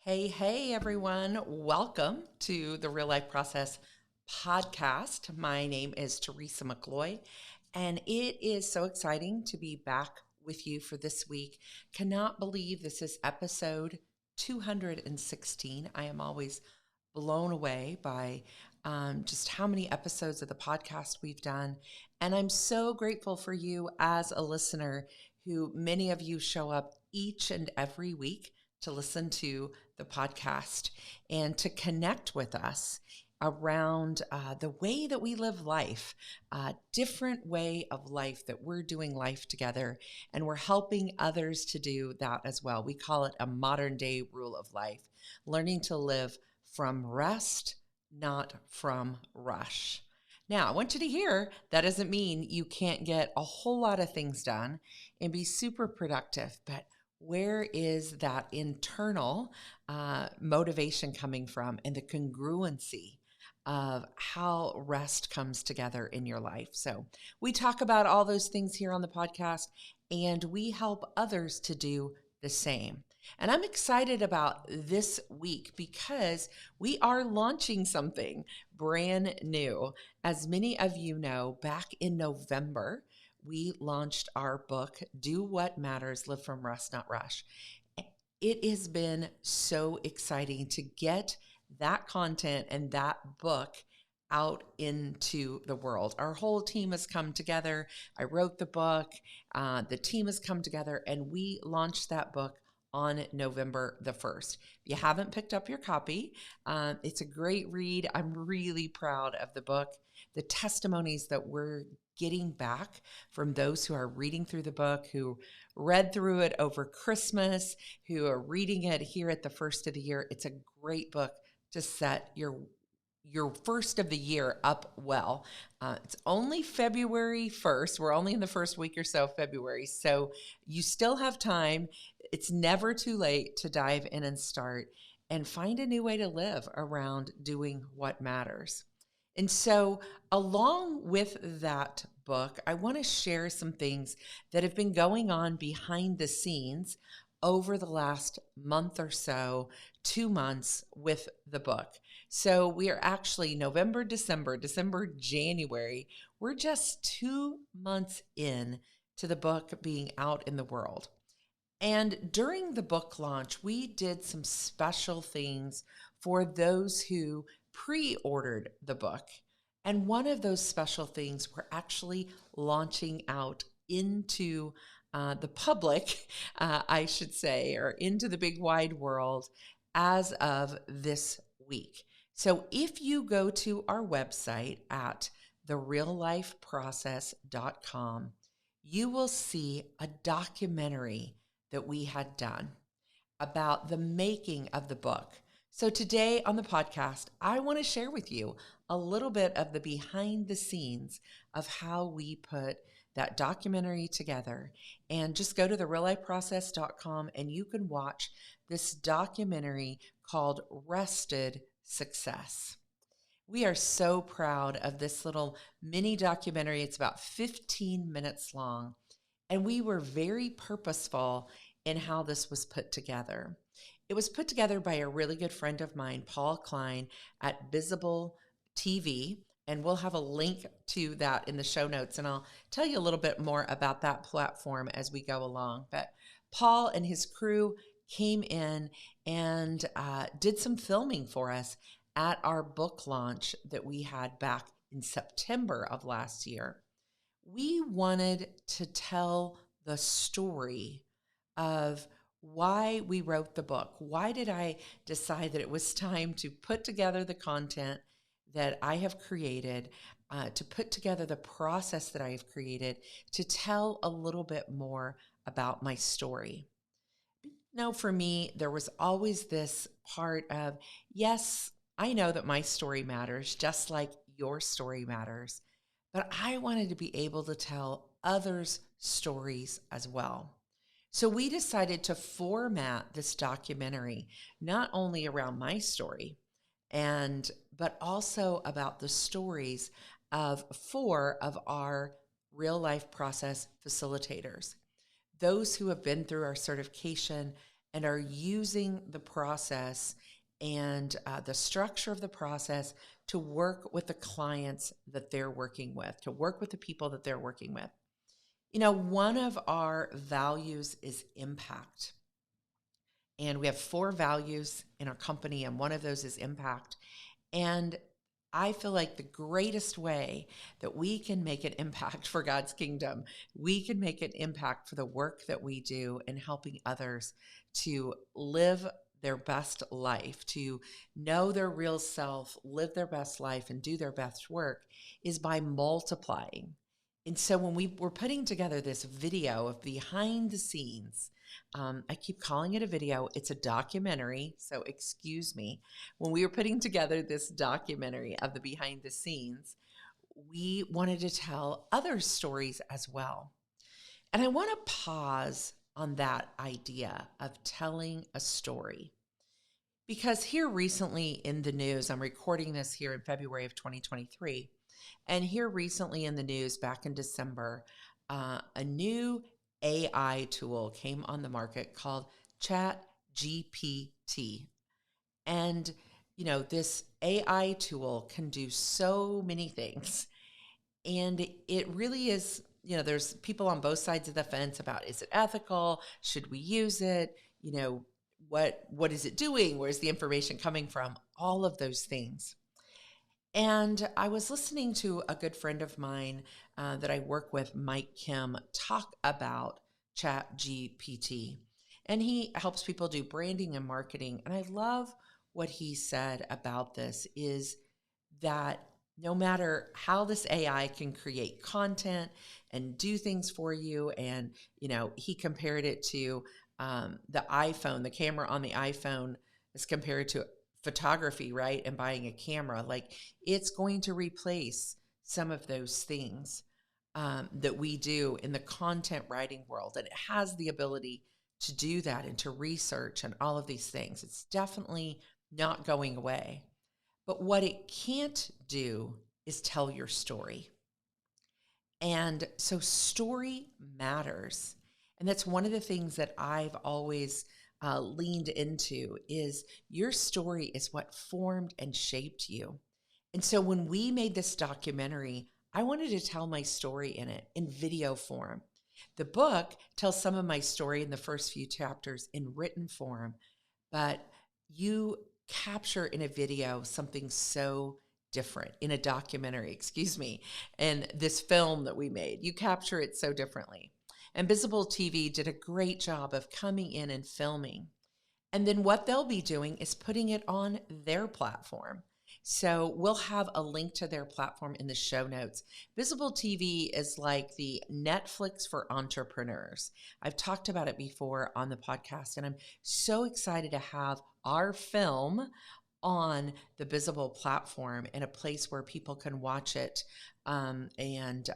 Hey, everyone. Welcome to the Real Life Process podcast. My name is Teresa McCloy, and it is so exciting to be back with you for this week. Cannot believe this is episode 216. I am always blown away by just how many episodes of the podcast we've done. And I'm so grateful for you as a listener who many of you show up each and every week to listen to the podcast and to connect with us around the way that we live life, a different way of life that we're doing life together, and we're helping others to do that as well. We call it a modern day rule of life, learning to live from rest, not from rush. Now, I want you to hear that doesn't mean you can't get a whole lot of things done and be super productive, but where is that internal motivation coming from and the congruency of how rest comes together in your life? So we talk about all those things here on the podcast, and we help others to do the same. And I'm excited about this week because we are launching something brand new. As many of you know, back in November, we launched our book, Do What Matters, Live From Rest, Not Rush. It has been so exciting to get that content and that book out into the world. Our whole team has come together. I wrote the book, the team has come together, and we launched that book on November the 1st. If you haven't picked up your copy, it's a great read. I'm really proud of the book. The testimonies that we're getting back from those who are reading through the book, who read through it over Christmas, who are reading it here at the first of the year. It's a great book to set your first of the year up well. It's only February 1st. We're only in the first week or so of February, so you still have time. It's never too late to dive in and start and find a new way to live around doing what matters. And so along with that book, I want to share some things that have been going on behind the scenes over the last month or so, 2 months with the book. So we are actually November, December, January. We're just 2 months in to the book being out in the world. And during the book launch, we did some special things for those who pre-ordered the book. And one of those special things, we're actually launching out into the public, I should say, or into the big wide world as of this week. So if you go to our website at thereallifeprocess.com, you will see a documentary that we had done about the making of the book. So today on the podcast, I want to share with you a little bit of the behind the scenes of how we put that documentary together. And just go to thereallifeprocess.com and you can watch this documentary called Rested Success. We are so proud of this little mini documentary. It's about 15 minutes long. And we were very purposeful in how this was put together. It was put together by a really good friend of mine, Paul Klein, at BizableTV, and we'll have a link to that in the show notes, and I'll tell you a little bit more about that platform as we go along. But Paul and his crew came in and did some filming for us at our book launch that we had back in September of last year. We wanted to tell the story of why we wrote the book. Why did I decide that it was time to put together the content that I have created, to put together the process that I have created, to tell a little bit more about my story? Now, for me, there was always this part of, yes, I know that my story matters, just like your story matters, but I wanted to be able to tell others' stories as well. So we decided to format this documentary not only around my story, but also about the stories of 4 of our real life process facilitators, those who have been through our certification and are using the process and the structure of the process to work with the clients that they're working with, to work with the people that they're working with. One of our values is impact. And we have 4 values in our company, and one of those is impact. And I feel like the greatest way that we can make an impact for God's kingdom, we can make an impact for the work that we do in helping others to live their best life, to know their real self, live their best life, and do their best work, is by multiplying. And so when we were putting together this video of behind the scenes, I keep calling it a video. It's a documentary, so excuse me. When we were putting together this documentary of the behind the scenes, we wanted to tell other stories as well. And I want to pause on that idea of telling a story. Because here recently in the news, I'm recording this here in February of 2023, and here recently in the news back in December, a new AI tool came on the market called ChatGPT. And, this AI tool can do so many things. And it really is, there's people on both sides of the fence about, is it ethical? Should we use it? What is it doing? Where's the information coming from? All of those things. And I was listening to a good friend of mine that I work with, Mike Kim, talk about ChatGPT. And he helps people do branding and marketing. And I love what he said about this is that no matter how this AI can create content and do things for you, and, he compared it to the iPhone, the camera on the iPhone is compared to photography, right? And buying a camera, like it's going to replace some of those things that we do in the content writing world. And it has the ability to do that and to research and all of these things. It's definitely not going away. But what it can't do is tell your story. And so story matters. And that's one of the things that I've always leaned into is your story is what formed and shaped you. And so when we made this documentary, I wanted to tell my story in it in video form. The book tells some of my story in the first few chapters in written form, but you capture in a video something so different, in a documentary, and this film that we made. You capture it so differently. And BizableTV did a great job of coming in and filming. And then what they'll be doing is putting it on their platform. So we'll have a link to their platform in the show notes. BizableTV is like the Netflix for entrepreneurs. I've talked about it before on the podcast, and I'm so excited to have our film on the Bizible platform in a place where people can watch it and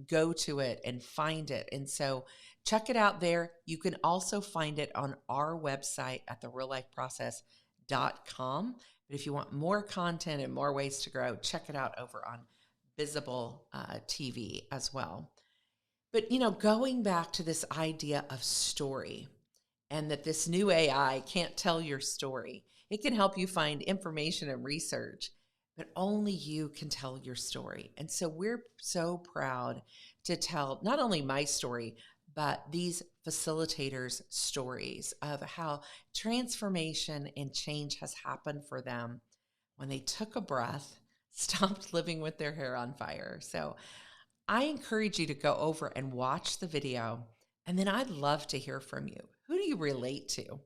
go to it and find it. And so check it out there. You can also find it on our website at therealifeprocess.com. But if you want more content and more ways to grow, check it out over on Bizable TV as well. But, going back to this idea of story and that this new AI can't tell your story. It can help you find information and research, but only you can tell your story. And so we're so proud to tell not only my story, but these facilitators' stories of how transformation and change has happened for them when they took a breath, stopped living with their hair on fire. So I encourage you to go over and watch the video, and then I'd love to hear from you. Who do you relate to?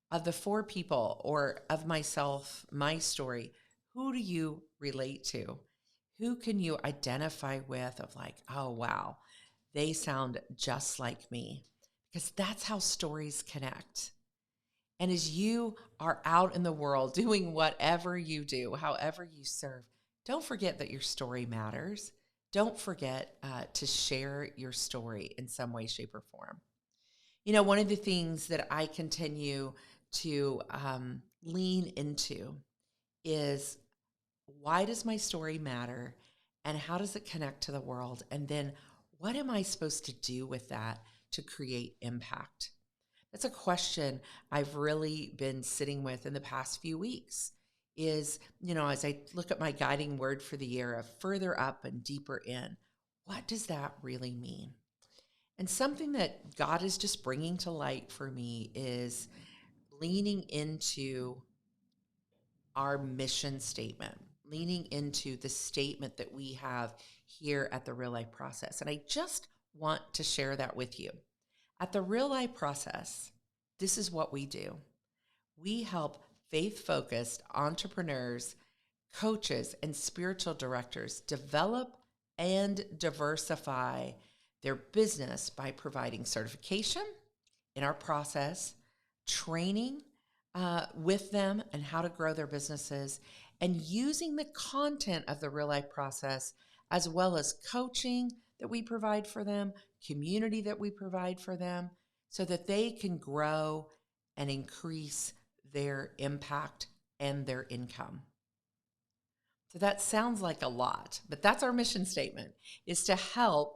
Of the 4 people, or of myself, my story, who do you relate to? Who can you identify with of like, oh, wow, they sound just like me? Because that's how stories connect. And as you are out in the world doing whatever you do, however you serve, don't forget that your story matters. Don't forget to share your story in some way, shape, or form. One of the things that I continue to lean into is, why does my story matter and how does it connect to the world? And then what am I supposed to do with that to create impact? That's a question I've really been sitting with in the past few weeks is, as I look at my guiding word for the year of further up and deeper in, what does that really mean? And something that God is just bringing to light for me is leaning into our mission statement, leaning into the statement that we have here at the Real Life Process. And I just want to share that with you. At the Real Life Process, this is what we do. We help faith-focused entrepreneurs, coaches, and spiritual directors develop and diversify their business by providing certification in our process, training with them and how to grow their businesses, and using the content of the Real Life Process, as well as coaching that we provide for them, community that we provide for them, so that they can grow and increase their impact and their income. So that sounds like a lot, but that's our mission statement, is to help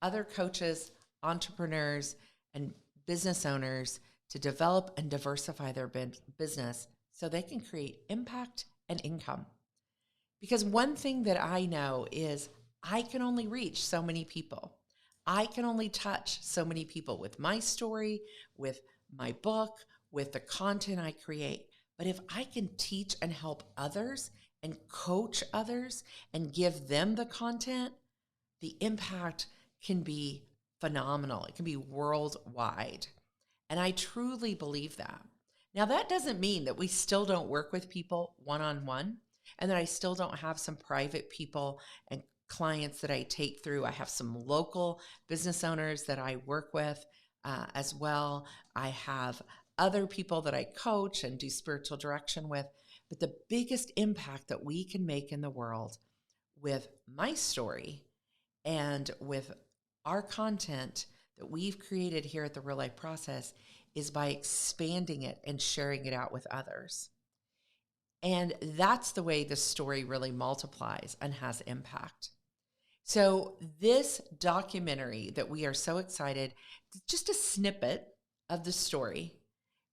other coaches, entrepreneurs, and business owners to develop and diversify their business so they can create impact and income. Because one thing that I know is I can only reach so many people. I can only touch so many people with my story, with my book, with the content I create. But if I can teach and help others and coach others and give them the content, the impact can be phenomenal. It can be worldwide. And I truly believe that. Now, that doesn't mean that we still don't work with people one-on-one and that I still don't have some private people and clients that I take through. I have some local business owners that I work with as well. I have other people that I coach and do spiritual direction with. But the biggest impact that we can make in the world with my story and with our content that we've created here at the Real Life Process is by expanding it and sharing it out with others. And that's the way the story really multiplies and has impact. So this documentary that we are so excited, just a snippet of the story.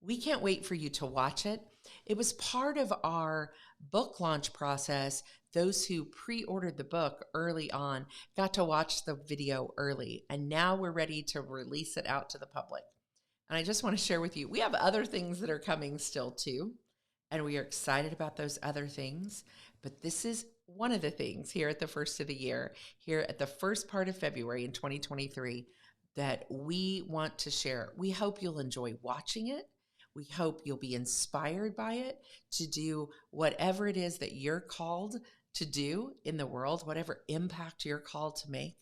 We can't wait for you to watch it. It was part of our book launch process. Those who pre-ordered the book early on got to watch the video early, and now we're ready to release it out to the public. And I just want to share with you, we have other things that are coming still too, and we are excited about those other things. But this is one of the things here at the first of the year, here at the first part of February in 2023, that we want to share. We hope you'll enjoy watching it. We hope you'll be inspired by it to do whatever it is that you're called to do in the world, whatever impact you're called to make.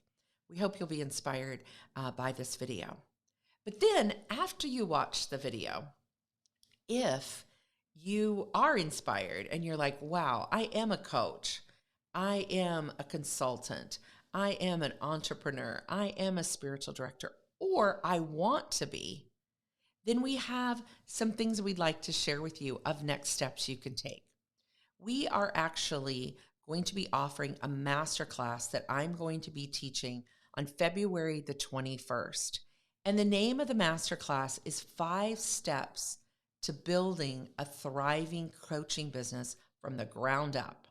We hope you'll be inspired by this video. But then after you watch the video, if you are inspired and you're like, wow, I am a coach, I am a consultant, I am an entrepreneur, I am a spiritual director, or I want to be, then we have some things we'd like to share with you of next steps you can take. We are actually going to be offering a masterclass that I'm going to be teaching on February the 21st. And the name of the masterclass is 5 Steps to Building a Thriving Coaching Business from the Ground Up.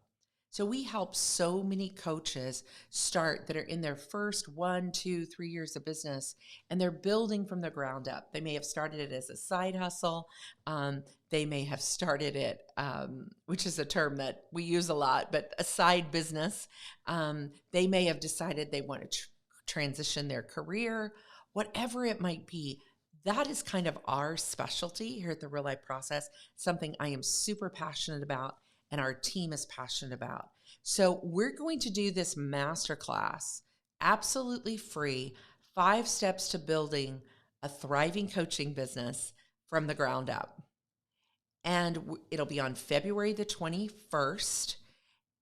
So we help so many coaches start that are in their first 1, 2, 3 years of business, and they're building from the ground up. They may have started it as a side hustle. They may have started it, which is a term that we use a lot, but a side business. They may have decided they want to transition their career, whatever it might be. That is kind of our specialty here at the Real Life Process, something I am super passionate about and our team is passionate about. So we're going to do this masterclass absolutely free, 5 steps to building a thriving coaching business from the ground up. And it'll be on February the 21st,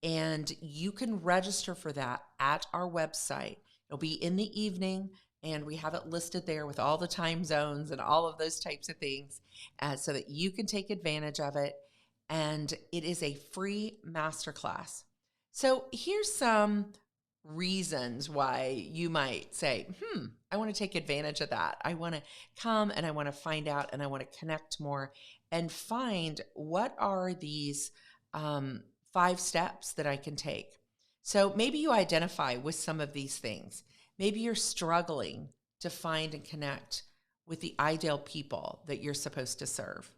and you can register for that at our website. It'll be in the evening, and we have it listed there with all the time zones and all of those types of things so that you can take advantage of it. And it is a free masterclass. So here's some reasons why you might say, I want to take advantage of that. I want to come and I want to find out and I want to connect more and find what are these 5 steps that I can take. So maybe you identify with some of these things. Maybe you're struggling to find and connect with the ideal people that you're supposed to serve.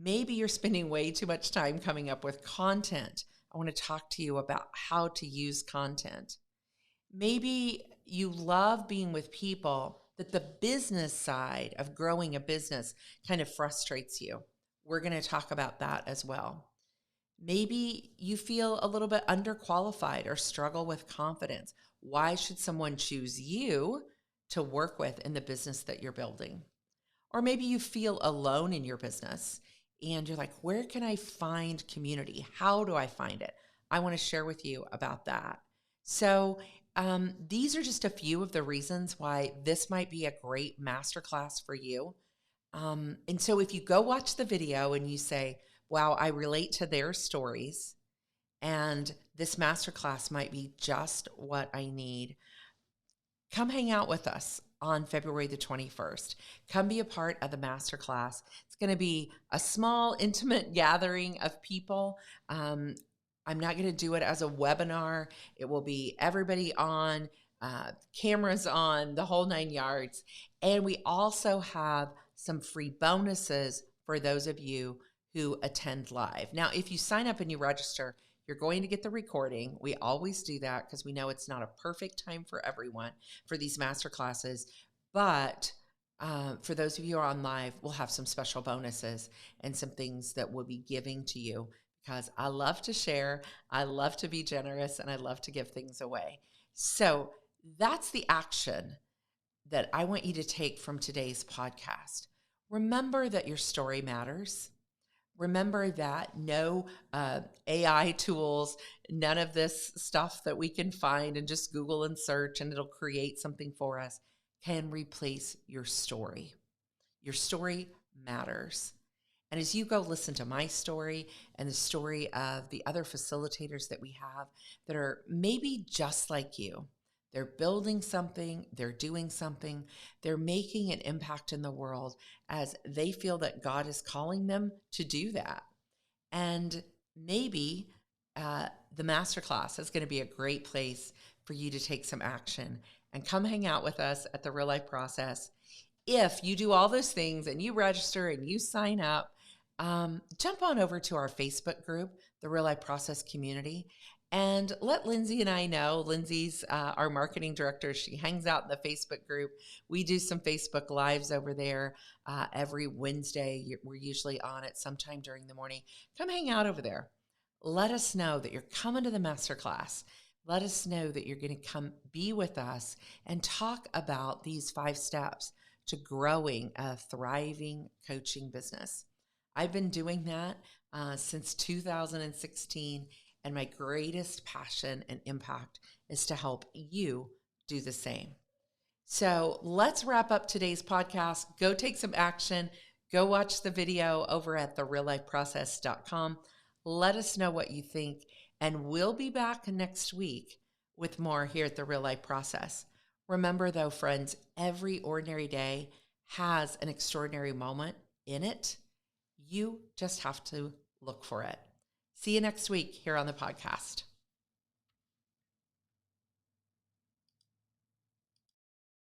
Maybe you're spending way too much time coming up with content. I want to talk to you about how to use content. Maybe you love being with people that the business side of growing a business kind of frustrates you. We're going to talk about that as well. Maybe you feel a little bit underqualified or struggle with confidence. Why should someone choose you to work with in the business that you're building? Or maybe you feel alone in your business and you're like, where can I find community? How do I find it? I want to share with you about that. So these are just a few of the reasons why this might be a great masterclass for you. And so if you go watch the video and you say, wow, I relate to their stories and this masterclass might be just what I need, come hang out with us on February the 21st. Come be a part of the masterclass. It's going to be a small, intimate gathering of people. I'm not going to do it as a webinar. It will be everybody on, cameras on, the whole 9 yards. And we also have some free bonuses for those of you who attend live. Now, if you sign up and you register, you're going to get the recording. We always do that because we know it's not a perfect time for everyone for these master classes. But for those of you who are on live, we'll have some special bonuses and some things that we'll be giving to you because I love to share, I love to be generous, and I love to give things away. So that's the action that I want you to take from today's podcast. Remember that your story matters. Remember that no AI tools, none of this stuff that we can find and just Google and search and it'll create something for us can replace your story. Your story matters. And as you go listen to my story and the story of the other facilitators that we have that are maybe just like you, they're building something, they're doing something, they're making an impact in the world as they feel that God is calling them to do that. And maybe the masterclass is going to be a great place for you to take some action and come hang out with us at the Real Life Process. If you do all those things and you register and you sign up, jump on over to our Facebook group, the Real Life Process Community, and let Lindsay and I know. Lindsay's our marketing director. She hangs out in the Facebook group. We do some Facebook Lives over there every Wednesday. We're usually on it sometime during the morning. Come hang out over there. Let us know that you're coming to the masterclass. Let us know that you're going to come be with us and talk about these 5 steps to growing a thriving coaching business. I've been doing that since 2016. And my greatest passion and impact is to help you do the same. So let's wrap up today's podcast. Go take some action. Go watch the video over at thereallifeprocess.com. Let us know what you think. And we'll be back next week with more here at the Real Life Process. Remember though, friends, every ordinary day has an extraordinary moment in it. You just have to look for it. See you next week here on the podcast.